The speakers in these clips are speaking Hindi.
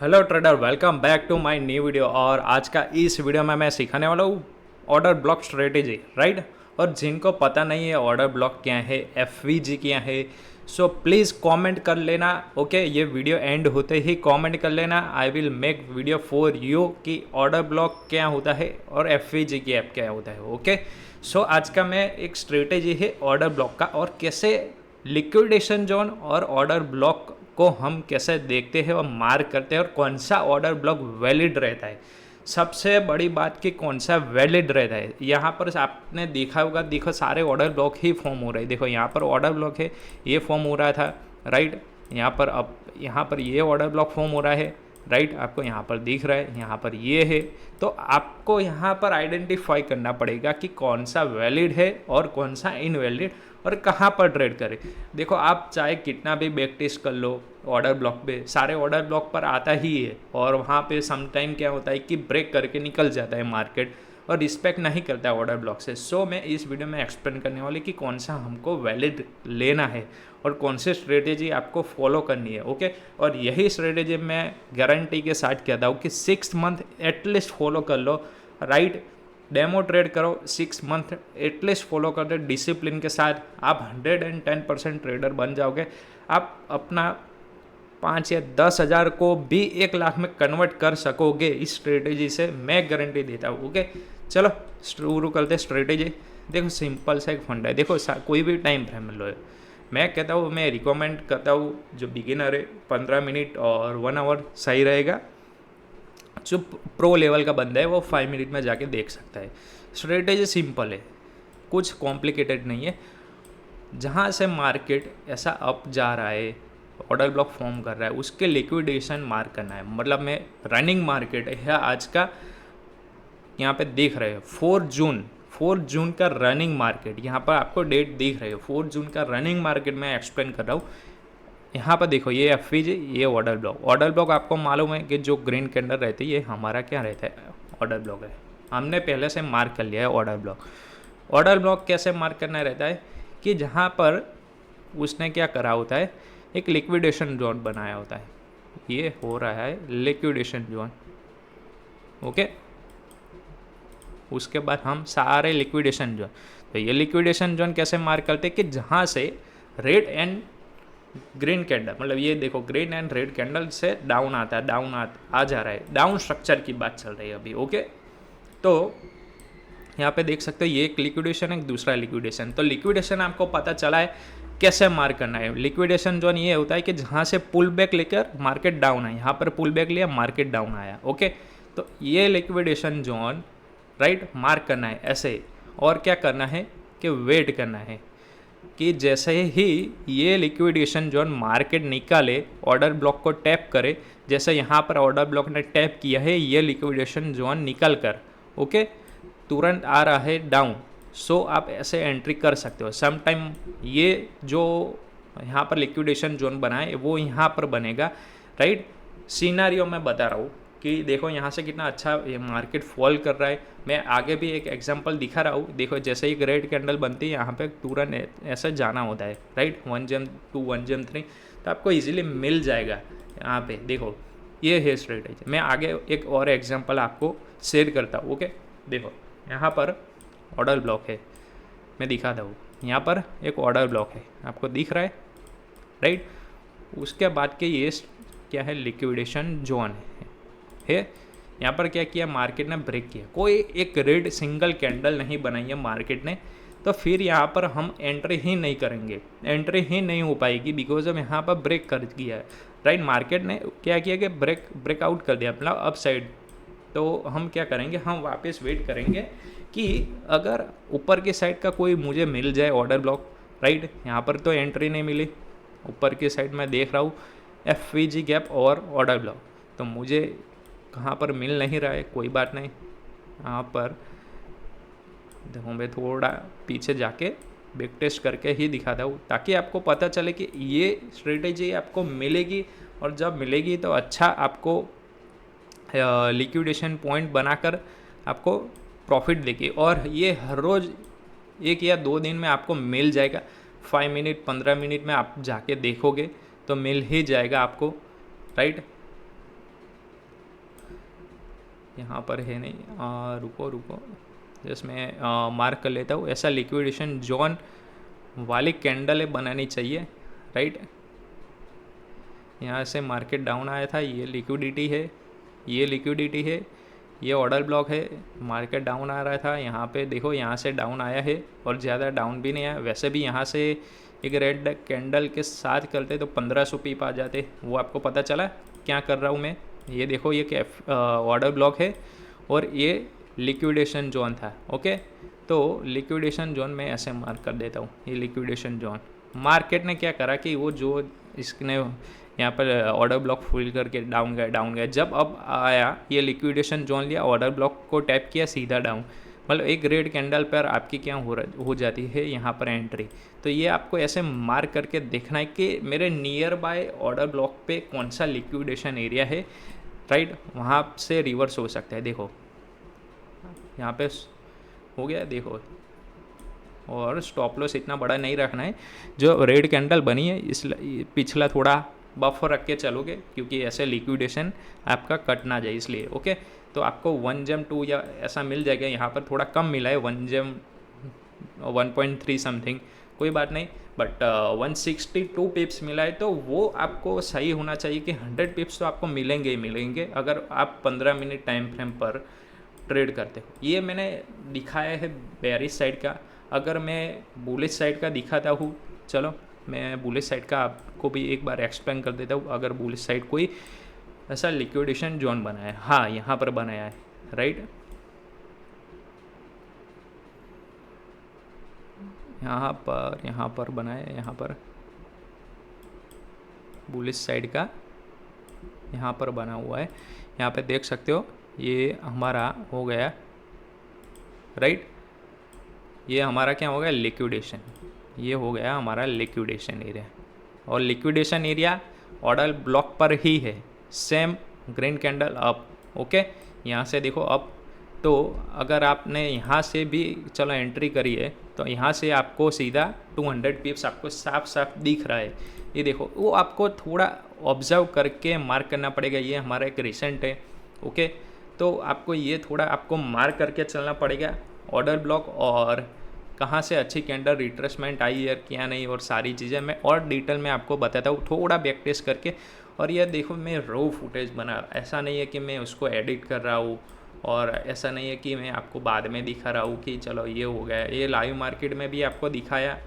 Hello trader, welcome back to my new video. और आज का इस वीडियो में मैं सिखाने वाला हूँ ऑर्डर ब्लॉक स्ट्रेटेजी, राइट। और जिनको पता नहीं है ऑर्डर ब्लॉक क्या है, एफवीजी क्या है, सो प्लीज़ कमेंट कर लेना। ओके, ये वीडियो एंड होते ही कमेंट कर लेना। I will make video for you कि ऑर्डर ब्लॉक क्या होता है और एफवीजी की ऐप क्या होता है। ओके, सो आज का मैं एक स्ट्रेटेजी है ऑर्डर ब्लॉक का, और कैसे लिक्विडेशन जोन और ऑर्डर ब्लॉक को हम कैसे देखते हैं और मार्क करते हैं, और कौन सा ऑर्डर ब्लॉक वैलिड रहता है। सबसे बड़ी बात कि कौन सा वैलिड रहता है। यहाँ पर आपने देखा होगा, देखो सारे ऑर्डर ब्लॉक ही फॉर्म हो रहे हैं। देखो यहाँ पर ऑर्डर ब्लॉक है, ये फॉर्म हो रहा था, राइट। यहाँ पर अब यहाँ पर ये ऑर्डर ब्लॉक फॉर्म हो रहा है, राइट। आपको यहाँ पर दिख रहा है, यहाँ पर ये है। तो आपको यहाँ पर आइडेंटिफाई करना पड़ेगा कि कौन सा वैलिड है और कौन सा इनवैलिड, और कहाँ पर ट्रेड करें। देखो, आप चाहे कितना भी बैक टेस्ट कर लो, ऑर्डर ब्लॉक पे सारे ऑर्डर ब्लॉक पर आता ही है, और वहाँ पे समटाइम क्या होता है कि ब्रेक करके निकल जाता है मार्केट और रिस्पेक्ट नहीं करता है ऑर्डर ब्लॉक से। सो मैं इस वीडियो में एक्सप्लेन करने वाली कि कौन सा हमको वैलिड लेना है और कौन सी स्ट्रेटेजी आपको फॉलो करनी है। ओके, और यही स्ट्रेटेजी मैं गारंटी के साथ कहता हूँ कि 6 मंथ एटलीस्ट फॉलो कर लो, राइट। डेमो ट्रेड करो, 6 मंथ एटलीस्ट फॉलो कर दो डिसिप्लिन के साथ, आप 110% ट्रेडर बन जाओगे। आप अपना 5 या 10 हज़ार को भी 1 लाख में कन्वर्ट कर सकोगे इस स्ट्रेटेजी से, मैं गारंटी देता हूँ। ओके, चलो शुरू करते स्ट्रेटेजी। देखो, सिंपल सा एक फंडा है। देखो, कोई भी टाइम फ्रेम लो, मैं कहता हूँ, मैं रिकमेंड करता हूँ जो बिगिनर है 15 मिनट और 1 आवर सही रहेगा। जो प्रो लेवल का बंदा है वो 5 मिनट में जाके देख सकता है। स्ट्रेटेजी सिंपल है, कुछ कॉम्प्लिकेटेड नहीं है। जहाँ से मार्केट ऐसा अप जा रहा है, ऑर्डर ब्लॉक फॉर्म कर रहा है, उसके लिक्विडेशन मार्क करना है। मतलब मैं रनिंग मार्केट है आज का, यहाँ पे देख रहे हो 4 जून का रनिंग मार्केट, यहाँ पर आपको डेट दिख रही है 4 जून का रनिंग मार्केट मैं एक्सप्लेन कर रहा हूँ। यहाँ पर देखो, ये एफवीजी, ये ऑर्डर ब्लॉक आपको मालूम है कि जो ग्रीन कैंडल रहती है ये हमारा क्या रहता है, ऑर्डर ब्लॉक है। हमने पहले से मार्क कर लिया है ऑर्डर ब्लॉक कैसे मार्क करना रहता है कि जहाँ पर उसने क्या करा होता है, एक लिक्विडेशन जोन बनाया होता है। ये हो रहा है लिक्विडेशन जोन। ओके, उसके बाद हम सारे लिक्विडेशन जोन, तो ये लिक्विडेशन जोन कैसे मार्क करते हैं कि जहाँ से रेड एंड ग्रीन कैंडल, मतलब ये देखो ग्रीन एंड रेड कैंडल से डाउन आता है, आ जा रहा है, डाउन स्ट्रक्चर की बात चल रही है अभी। ओके, तो यहाँ पे देख सकते हो ये एक लिक्विडेशन है, दूसरा लिक्विडेशन। तो लिक्विडेशन आपको पता चला है कैसे मार्क करना है। लिक्विडेशन जोन ये होता है कि जहाँ से पुल बैक लेकर मार्केट डाउन है, यहाँ पर पुल बैक लिया, मार्केट डाउन आया। ओके, तो ये लिक्विडेशन जोन, राइट, मार्क करना है ऐसे। और क्या करना है कि वेट करना है कि जैसे ही ये लिक्विडेशन जोन मार्केट निकाले, ऑर्डर ब्लॉक को टैप करे, जैसे यहाँ पर ऑर्डर ब्लॉक ने टैप किया है, ये लिक्विडेशन जोन निकल कर, ओके, तुरंत आ रहा है डाउन। सो आप ऐसे एंट्री कर सकते हो। सम टाइम ये जो यहाँ पर लिक्विडेशन जोन बना है वो यहाँ पर बनेगा, राइट। सीनारियो में बता रहा हूँ कि देखो यहाँ से कितना अच्छा ये मार्केट फॉल कर रहा है। मैं आगे भी एक एग्जांपल दिखा रहा हूँ। देखो, जैसे ही रेड कैंडल बनती है यहाँ पे तुरंत ऐसे जाना होता है, राइट, 1 जेम 2 1 जेम 3, तो आपको इजीली मिल जाएगा। यहाँ पे देखो, ये है स्ट्रेटेजी। मैं आगे एक और एग्जांपल आपको शेयर करता हूँ। ओके, देखो यहाँ पर ऑर्डर ब्लॉक है, मैं दिखाता हूँ। यहाँ पर एक ऑर्डर ब्लॉक है, आपको दिख रहा है, राइट। उसके बाद के ये क्या है, लिक्विडेशन जोन है। यहाँ पर क्या किया, मार्केट ने ब्रेक किया, कोई एक रेड सिंगल कैंडल नहीं बनाई है मार्केट ने, तो फिर यहाँ पर हम एंट्री ही नहीं करेंगे, एंट्री ही नहीं हो पाएगी, बिकॉज अब यहाँ पर ब्रेक कर दिया है, राइट। मार्केट ने क्या किया कि ब्रेकआउट कर दिया, मतलब अप साइड। तो हम क्या करेंगे, हम वापस वेट करेंगे कि अगर ऊपर की साइड का कोई मुझे मिल जाए ऑर्डर ब्लॉक, राइट। यहाँ पर तो एंट्री नहीं मिली, ऊपर की साइड में देख रहा हूँ एफवीजी गैप और ऑर्डर ब्लॉक, तो मुझे कहाँ पर मिल नहीं रहा है। कोई बात नहीं, यहाँ पर देखो मैं थोड़ा पीछे जाके बैक टेस्ट करके ही दिखाता हूँ, ताकि आपको पता चले कि ये स्ट्रेटेजी आपको मिलेगी, और जब मिलेगी तो अच्छा आपको लिक्विडेशन पॉइंट बनाकर आपको प्रॉफिट देगी। और ये हर रोज़ 1 या 2 दिन में आपको मिल जाएगा। 5 मिनट 15 मिनट में आप जाके देखोगे तो मिल ही जाएगा आपको, राइट। यहाँ पर है नहीं, रुको रुको, जस्ट मैं मार्क कर लेता हूँ। ऐसा लिक्विडेशन जोन वाली कैंडल बनानी चाहिए, राइट। यहाँ से मार्केट डाउन आया था, ये लिक्विडिटी है, ये लिक्विडिटी है, ये ऑर्डर ब्लॉक है, मार्केट डाउन आ रहा था, यहाँ पे देखो यहाँ से डाउन आया है और ज़्यादा डाउन भी नहीं आया। वैसे भी यहाँ से एक रेड कैंडल के साथ करते तो 1500 पीप आ जाते, वो आपको पता चला क्या कर रहा हूँ मैं। ये देखो ये ऑर्डर ब्लॉक है और ये लिक्विडेशन जोन था, ओके। तो लिक्विडेशन जोन में ऐसे मार्क कर देता हूँ, ये लिक्विडेशन जोन। मार्केट ने क्या करा कि वो जो इसने यहाँ पर ऑर्डर ब्लॉक फुल करके डाउन गया, जब अब आया ये लिक्विडेशन जोन लिया, ऑर्डर ब्लॉक को टैप किया, सीधा डाउन। मतलब एक रेड कैंडल पर आपकी क्या हो जाती है यहाँ पर एंट्री। तो ये आपको ऐसे मार्क करके देखना है कि मेरे नियर बाय ऑर्डर ब्लॉक पे कौन सा लिक्विडेशन एरिया है, राइट, वहाँ से रिवर्स हो सकता है। देखो यहाँ पे हो गया, देखो। और स्टॉप लॉस इतना बड़ा नहीं रखना है, जो रेड कैंडल बनी है इस पिछला थोड़ा बफर रख के चलोगे, क्योंकि ऐसे लिक्विडेशन आपका कट ना जाए इसलिए, ओके। तो आपको 1 जेम 2 या ऐसा मिल जाएगा, यहाँ पर थोड़ा कम मिला है 1 जेम 1.3 समथिंग, कोई बात नहीं, बट 162 पिप्स मिला है, तो वो आपको सही होना चाहिए कि 100 पिप्स तो आपको मिलेंगे ही मिलेंगे अगर आप 15 मिनट टाइम फ्रेम पर ट्रेड करते हो। ये मैंने दिखाया है बेयरिश साइड का, अगर मैं बुलिश साइड का दिखाता हूँ, चलो मैं बुलिश साइड का आपको भी एक बार एक्सप्लेन कर देता हूँ। अगर बुलिश साइड कोई ऐसा लिक्विडेशन जोन बनाया है, हाँ यहाँ पर बनाया है, राइट, यहाँ पर बनाया है, यहाँ पर बुलिश साइड का यहाँ पर बना हुआ है, यहाँ पे देख सकते हो, ये हमारा हो गया, राइट, ये हमारा क्या हो गया, लिक्विडेशन, ये हो गया हमारा लिक्विडेशन एरिया। और लिक्विडेशन एरिया ऑर्डर ब्लॉक पर ही है, same green candle up, okay. यहाँ से देखो अप, तो अगर आपने यहाँ से भी चलो एंट्री करी है, तो यहाँ से आपको सीधा 200 पिप्स आपको साफ साफ दिख रहा है। ये देखो, वो आपको थोड़ा ऑब्जर्व करके मार्क करना पड़ेगा। ये हमारा एक रिसेंट है, ओके। तो आपको ये थोड़ा आपको मार्क करके चलना पड़ेगा ऑर्डर ब्लॉक, और कहाँ से अच्छी कैंडल रिट्रेसमेंट आई है क्या नहीं, और सारी चीज़ें मैं और डिटेल में आपको बताता हूँ थोड़ा बैक टेस्ट करके। और ये देखो मैं रो फुटेज बना, ऐसा नहीं है कि मैं उसको एडिट कर रहा हूँ, और ऐसा नहीं है कि मैं आपको बाद में दिखा रहा हूँ कि चलो ये हो गया। ये लाइव मार्केट में भी आपको दिखाया,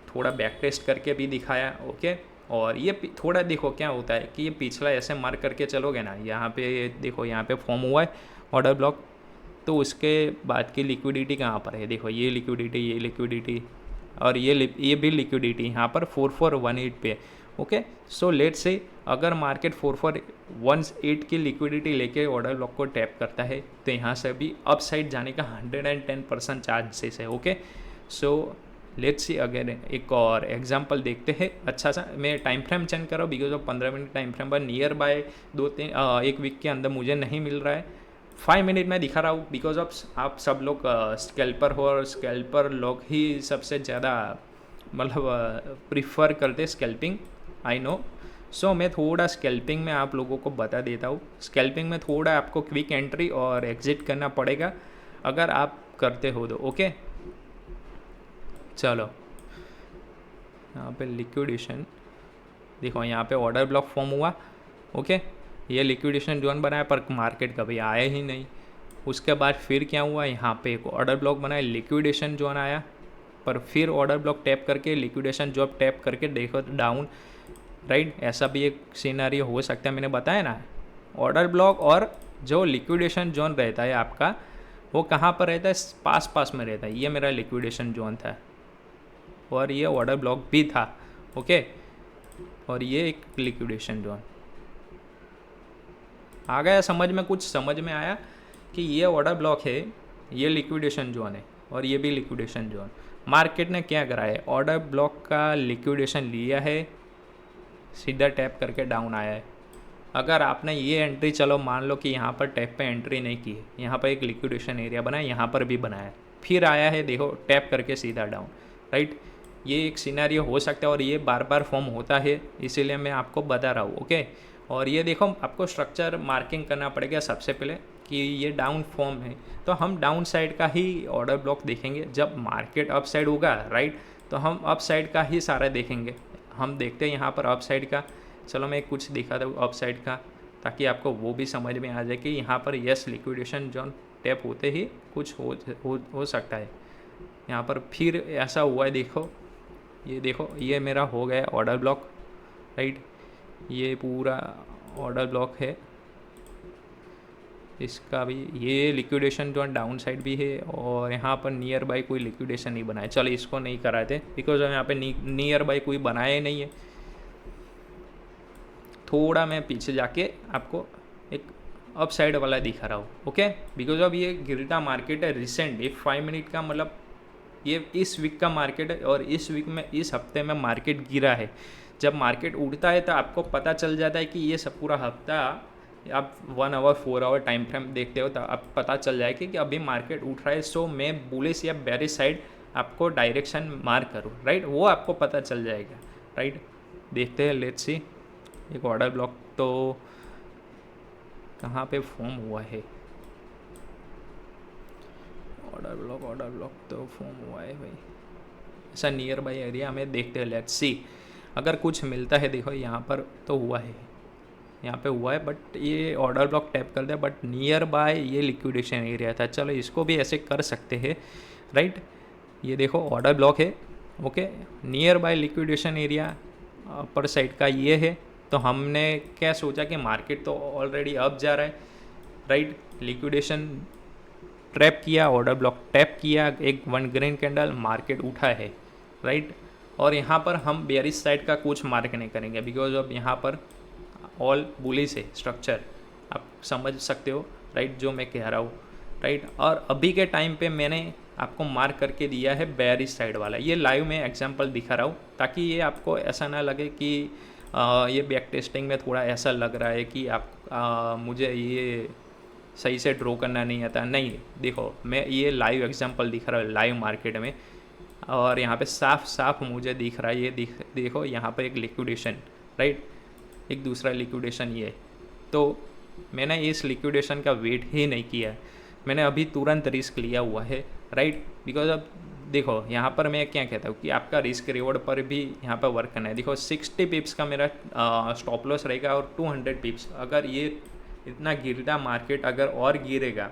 थोड़ा बैक टेस्ट करके भी दिखाया, ओके। और ये थोड़ा देखो क्या होता है कि ये पिछला ऐसे मार्क करके चलोगे ना, यहाँ पे देखो यहाँ पे फॉर्म हुआ है ऑर्डर ब्लॉक, तो उसके बाद की लिक्विडिटी कहाँ पर है, देखो ये लिक्विडिटी और ये भी लिक्विडिटी यहाँ पर 4418 पे है, ओके। सो लेट से अगर मार्केट 4418 की लिक्विडिटी लेके ऑर्डर ब्लॉक को टैप करता है, तो यहाँ से भी अप साइड जाने का 110% चांसेस है, okay. So let's see again एक और एग्जांपल देखते हैं। अच्छा सा मैं टाइम फ्रेम चेंज कर रहा हूँ, because of 15 minute time frame पर नियर बाय 1 वीक के अंदर मुझे नहीं मिल रहा है। 5 मिनट में दिखा रहा हूँ, बिकॉज ऑफ आप सब लोग स्कैल्पर हो, और स्कैल्पर लोग ही सबसे ज़्यादा मतलब प्रिफर करते स्कैल्पिंग, आई नो। सो मैं थोड़ा स्कैल्पिंग में आप लोगों को बता देता हूँ। स्कैल्पिंग में थोड़ा आपको क्विक एंट्री और एग्जिट करना पड़ेगा अगर आप करते हो तो, ओके। चलो यहाँ पे लिक्विडेशन देखो, यहाँ पे ऑर्डर ब्लॉक फॉर्म हुआ, ओके। ये लिक्विडेशन जोन बनाया पर मार्केट कभी आया ही नहीं। उसके बाद फिर क्या हुआ, यहाँ पे एक ऑर्डर ब्लॉक बनाया, लिक्विडेशन जोन आया, पर फिर ऑर्डर ब्लॉक टैप करके लिक्विडेशन जोन टैप करके देखो डाउन, राइट। ऐसा भी एक सिनेरियो हो सकता है, मैंने बताया ना। ऑर्डर ब्लॉक और जो लिक्विडेशन जोन रहता है आपका, वो कहाँ पर रहता है, पास में रहता है। ये मेरा लिक्विडेशन जोन था और ये ऑर्डर ब्लॉक भी था, ओके। और ये एक लिक्विडेशन जोन आ गया समझ में, कुछ समझ में आया कि ये ऑर्डर ब्लॉक है, ये लिक्विडेशन जोन है, और ये भी लिक्विडेशन जोन। मार्केट ने क्या करा है, ऑर्डर ब्लॉक का लिक्विडेशन लिया है, सीधा टैप करके डाउन आया है। अगर आपने ये एंट्री, चलो मान लो कि यहाँ पर टैप पे एंट्री नहीं की है, यहाँ पर एक लिक्विडेशन एरिया बना है, यहाँ पर भी बनाया है, फिर आया है, देखो टैप करके सीधा डाउन, राइट। ये एक सिनेरियो हो सकता है और ये बार बार फॉर्म होता है, इसीलिए मैं आपको बता रहा हूँ, ओके। और ये देखो आपको स्ट्रक्चर मार्किंग करना पड़ेगा सबसे पहले कि ये डाउन फॉर्म है, तो हम डाउन साइड का ही ऑर्डर ब्लॉक देखेंगे। जब मार्केट अप साइड होगा राइट, तो हम अप साइड का ही सारा देखेंगे। हम देखते हैं यहाँ पर अप साइड का। चलो मैं कुछ दिखाता हूँ अप साइड का, ताकि आपको वो भी समझ में आ जाए कि यहाँ पर यस लिक्विडेशन जोन टैप होते ही कुछ हो सकता है। यहाँ पर फिर ऐसा हुआ है, देखो ये मेरा हो गया ऑर्डर ब्लॉक राइट। ये पूरा ऑर्डर ब्लॉक है, इसका भी ये लिक्विडेशन जो डाउन साइड भी है, और यहाँ पर नियर बाई कोई लिक्विडेशन नहीं बनाया। चलो इसको नहीं कराते बिकॉज यहाँ पे नियर बाई कोई बनाया ही नहीं है। थोड़ा मैं पीछे जाके आपको एक अप साइड वाला दिखा रहा हूँ, ओके। बिकॉज अब ये गिरता मार्केट है रिसेंट, ये 5 मिनट का, मतलब ये इस वीक का मार्केट है, और इस वीक में इस हफ्ते में मार्केट गिरा है। जब मार्केट उड़ता है तो आपको पता चल जाता है कि ये सब पूरा हफ्ता, आप 1 आवर 4 आवर टाइम फ्रेम देखते हो तो आप पता चल जाएगा कि अभी मार्केट उठ रहा है। सो मैं बुलिश या बेरिश साइड आपको डायरेक्शन मार्क करूँ राइट, वो आपको पता चल जाएगा राइट। देखते हैं, लेट्स सी। एक ऑर्डर ब्लॉक तो कहाँ पे फॉर्म हुआ है, ऑर्डर ब्लॉक तो फॉर्म हुआ है भाई ऐसा नियर बाई एरिया में। देखते हैं, लेट्स सी अगर कुछ मिलता है। देखो यहाँ पर तो हुआ है, यहाँ पे हुआ है, बट ये ऑर्डर ब्लॉक टैप कर दिया, बट नियर बाय ये लिक्विडेशन एरिया था। चलो इसको भी ऐसे कर सकते हैं राइट। ये देखो ऑर्डर ब्लॉक है, okay, near by liquidation area upper side का ये है। तो हमने क्या सोचा कि मार्केट तो ऑलरेडी अप जा रहा है राइट। लिक्विडेशन ट्रैप किया, ऑर्डर ब्लॉक टैप किया, एक 1 ग्रीन कैंडल, मार्केट उठा है राइट। और यहाँ पर हम बेयरिश साइड का कुछ मार्क नहीं करेंगे बिकॉज अब यहाँ पर ऑल बुलिश है स्ट्रक्चर, आप समझ सकते हो राइट जो मैं कह रहा हूँ राइट। और अभी के टाइम पे मैंने आपको मार्क करके दिया है बेयरिश साइड वाला। ये लाइव में एग्जांपल दिखा रहा हूँ ताकि ये आपको ऐसा ना लगे कि ये बैक टेस्टिंग में थोड़ा ऐसा लग रहा है कि आप मुझे ये सही से ड्रॉ करना नहीं आता। नहीं, देखो मैं ये लाइव एग्जांपल दिख रहा है लाइव मार्केट में, और यहाँ पे साफ मुझे दिख रहा है। ये देखो यहाँ पे एक लिक्विडेशन राइट, एक दूसरा लिक्विडेशन ये। तो मैंने इस लिक्विडेशन का वेट ही नहीं किया, मैंने अभी तुरंत रिस्क लिया हुआ है राइट। बिकॉज अब देखो यहाँ पर मैं क्या कहता हूँ कि आपका रिस्क रिवॉर्ड पर भी यहाँ पर वर्क करना है। देखो 60 पिप्स का मेरा स्टॉप लॉस रहेगा, और 200 पिप्स अगर ये इतना गिरता मार्केट अगर और गिरेगा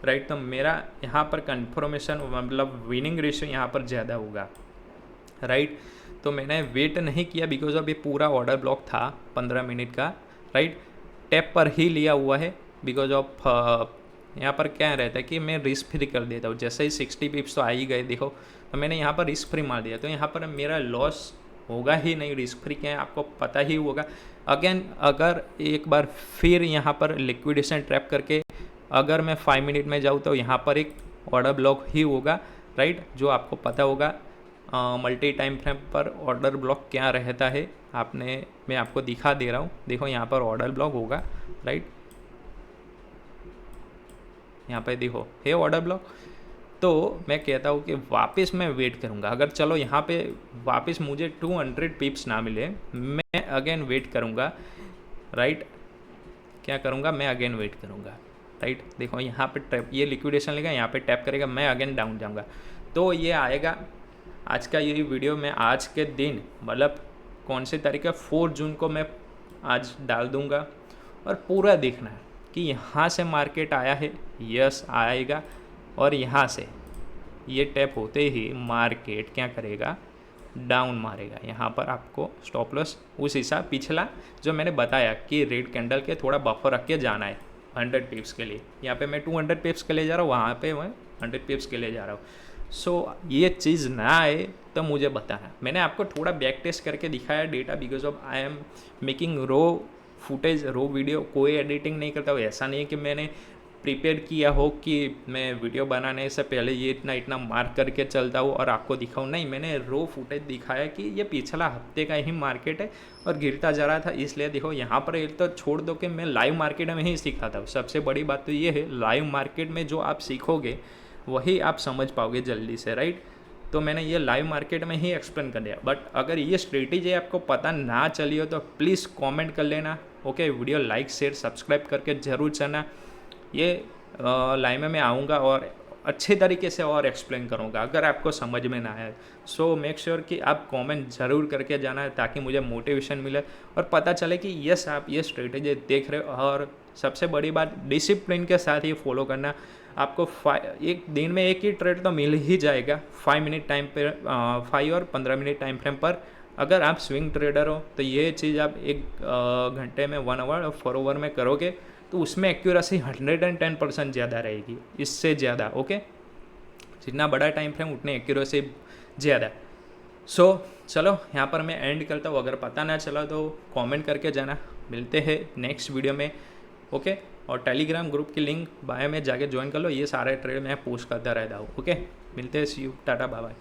राइट, तो मेरा यहाँ पर कन्फर्मेशन मतलब विनिंग रेशियो यहाँ पर ज़्यादा होगा राइट। तो मैंने वेट नहीं किया बिकॉज अब ये पूरा ऑर्डर ब्लॉक था 15 मिनट का राइट, टैप पर ही लिया हुआ है। बिकॉज ऑफ यहाँ पर क्या रहता है कि मैं रिस्क फ्री कर देता हूँ। जैसे ही 60 पिप्स तो आ ही गए देखो, तो मैंने यहाँ पर रिस्क फ्री मार दिया, तो यहाँ पर मेरा लॉस होगा ही नहीं। रिस्क फ्री क्या है आपको पता ही होगा। अगेन अगर एक बार फिर यहाँ पर लिक्विडेशन ट्रैप करके अगर मैं 5 मिनट में जाऊँ तो यहाँ पर एक ऑर्डर ब्लॉक ही होगा राइट, जो आपको पता होगा। मल्टी टाइम फ्रेम पर ऑर्डर ब्लॉक क्या रहता है मैं आपको दिखा दे रहा हूँ। देखो यहाँ पर ऑर्डर ब्लॉक होगा राइट, यहाँ पे देखो है ऑर्डर ब्लॉक। तो मैं कहता हूँ कि वापस मैं वेट करूँगा। अगर चलो यहाँ पे वापस मुझे 200 पिप्स ना मिले, मैं अगेन वेट करूँगा राइट। क्या करूँगा, मैं अगेन वेट करूँगा राइट। देखो यहाँ पे टैप, ये लिक्विडेशन लेगा, यहाँ पे टैप करेगा, मैं अगेन डाउन जाऊँगा। तो ये आएगा आज का ये वीडियो। मैं आज के दिन मतलब कौन से तारीख है 4 जून को मैं आज डाल दूँगा, और पूरा देखना है कि यहाँ से मार्केट आया है, यस आएगा, और यहाँ से ये टैप होते ही मार्केट क्या करेगा, डाउन मारेगा। यहाँ पर आपको स्टॉप लॉस उस हिसाब पिछला जो मैंने बताया कि रेड कैंडल के थोड़ा बफर रख के जाना है 100 पिप्स के लिए। यहाँ पे मैं 200 पिप्स के लिए जा रहा हूँ, वहाँ पे मैं 100 पिप्स के लिए जा रहा हूँ। सो ये चीज़ ना आए तो मुझे बताना। मैंने आपको थोड़ा बैक टेस्ट करके दिखाया data, because of I am making raw footage, raw video, कोई एडिटिंग नहीं करता हूँ। ऐसा नहीं है कि मैंने प्रिपेयर किया हो कि मैं वीडियो बनाने से पहले ये इतना मार्क करके चलता हूँ और आपको दिखाऊँ। नहीं, मैंने रो फुटेज दिखाया कि ये पिछला हफ्ते का ही मार्केट है और गिरता जा रहा था, इसलिए देखो यहाँ पर एक तो छोड़ दो कि मैं लाइव मार्केट में ही सिखाता हूँ। सबसे बड़ी बात तो ये है, लाइव मार्केट में जो आप सीखोगे वही आप समझ पाओगे जल्दी से राइट। तो मैंने ये लाइव मार्केट में ही एक्सप्लेन कर दिया। बट अगर ये स्ट्रेटेजी आपको पता ना चली हो तो प्लीज़ कमेंट कर लेना, okay. Video like share subscribe करके ज़रूर चलना। ये लाइव में मैं आऊँगा और अच्छे तरीके से और एक्सप्लेन करूँगा अगर आपको समझ में ना आए। सो मेक श्योर कि आप कमेंट ज़रूर करके जाना ताकि मुझे मोटिवेशन मिले और पता चले कि यस आप ये स्ट्रेटेजी देख रहे हो। और सबसे बड़ी बात, डिसिप्लिन के साथ ये फॉलो करना। आपको एक दिन में एक ही ट्रेड तो मिल ही जाएगा 5 मिनट टाइम पे, 5 और 15 मिनट टाइम फ्रेम पर। अगर आप स्विंग ट्रेडर हो तो ये चीज़ आप एक घंटे में 1 आवर और 4 आवर में करोगे तो उसमें एक्यूरेसी 110% ज़्यादा रहेगी, इससे ज़्यादा। ओके, जितना बड़ा टाइम फ्रेम उतने एक्यूरेसी ज़्यादा। सो चलो यहाँ पर मैं एंड करता हूँ। अगर पता ना चला तो कमेंट करके जाना। मिलते हैं नेक्स्ट वीडियो में। ओके, और टेलीग्राम ग्रुप की लिंक बायो में जाके ज्वाइन कर लो, ये सारे ट्रेड मैं पोस्ट करता रहता हूँ। ओके, मिलते हैं, सी यू, टाटा, बाय बाय।